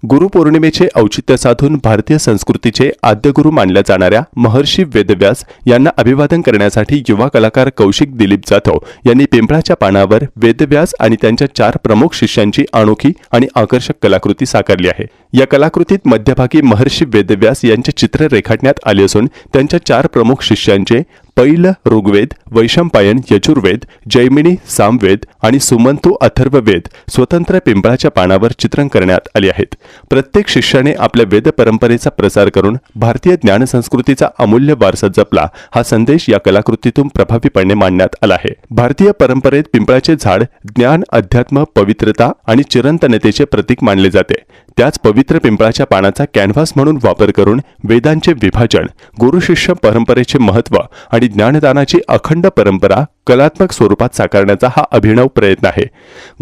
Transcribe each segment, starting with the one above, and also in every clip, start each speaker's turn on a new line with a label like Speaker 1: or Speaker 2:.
Speaker 1: गुरुपौर्णिमेचे औचित्य साधून भारतीय संस्कृतीचे आद्यगुरू मानल्या जाणाऱ्या महर्षी वेदव्यास यांना अभिवादन करण्यासाठी युवा कलाकार कौशिक दिलीप जाधव यांनी पिंपळाच्या पानावर वेदव्यास आणि त्यांच्या 4 प्रमुख शिष्यांची अनोखी आणि आकर्षक कलाकृती साकारली आहे। या कलाकृतीत मध्यभागी महर्षी वेदव्यास यांचे चित्र रेखाटण्यात आले असून त्यांच्या 4 प्रमुख शिष्यांचे पैल ऋग्वेद, वैशंपायन यजुर्वेद, जैमिनी सामवेद आणि सुमंतू अथर्ववेद स्वतंत्र पिंपळाच्या पानावर चित्रण करण्यात आले आहेत। प्रत्येक शिष्याने आपल्या वेद परंपरेचा प्रसार करून भारतीय ज्ञान संस्कृतीचा अमूल्य वारसा जपला, हा संदेश या कलाकृतीतून प्रभावीपणे मांडण्यात आला आहे। भारतीय परंपरेत पिंपळाचे झाड ज्ञान, अध्यात्म, पवित्रता आणि चिरंतनतेचे प्रतीक मानले जाते। त्याच पवित्र पिंपळाच्या पानाचा कॅनव्हास म्हणून वापर करून वेदांचे विभाजन, गुरु शिष्य परंपरेचे महत्त्व आणि ज्ञानदानाची अखंड परंपरा कलात्मक स्वरूपात साकारण्याचा हा अभिनव प्रयत्न आहे।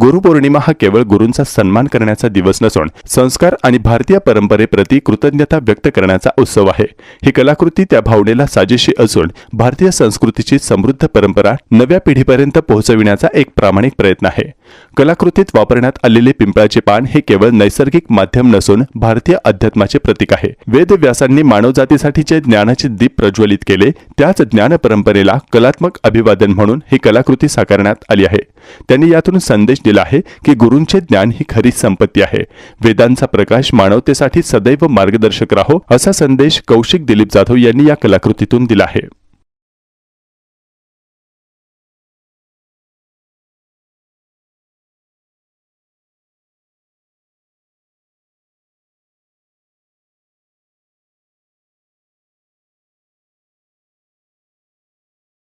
Speaker 1: गुरुपौर्णिमा हा केवळ गुरूंचा सन्मान करण्याचा दिवस नसून संस्कार आणि भारतीय परंपरेप्रती कृतज्ञता व्यक्त करण्याचा उत्सव आहे। ही कलाकृती त्या भावनेला साजेशी असून भारतीय संस्कृतीची समृद्ध परंपरा नव्या पिढीपर्यंत पोहोचविण्याचा एक प्रामाणिक प्रयत्न आहे। कलाकृतीत वापरण्यात आलेले पिंपळाचे पान हे केवळ नैसर्गिक माध्यम नसून भारतीय अध्यात्माचे प्रतीक आहे। वेदव्यासांनी मानवजातीसाठीचे ज्ञानाचे दीप प्रज्वलित केले, त्याच ज्ञान परंपरेला कलात्मक अभिवादन म्हणून ही कलाकृती साकारण्यात आली आहे। त्यांनी यातून संदेश दिला आहे की गुरूंचे ज्ञान ही खरी संपत्ती आहे। वेदांचा प्रकाश मानवतेसाठी सदैव मार्गदर्शक राहो, असा संदेश कौशिक दिलीप जाधव यांनी या कलाकृतीतून दिला आहे।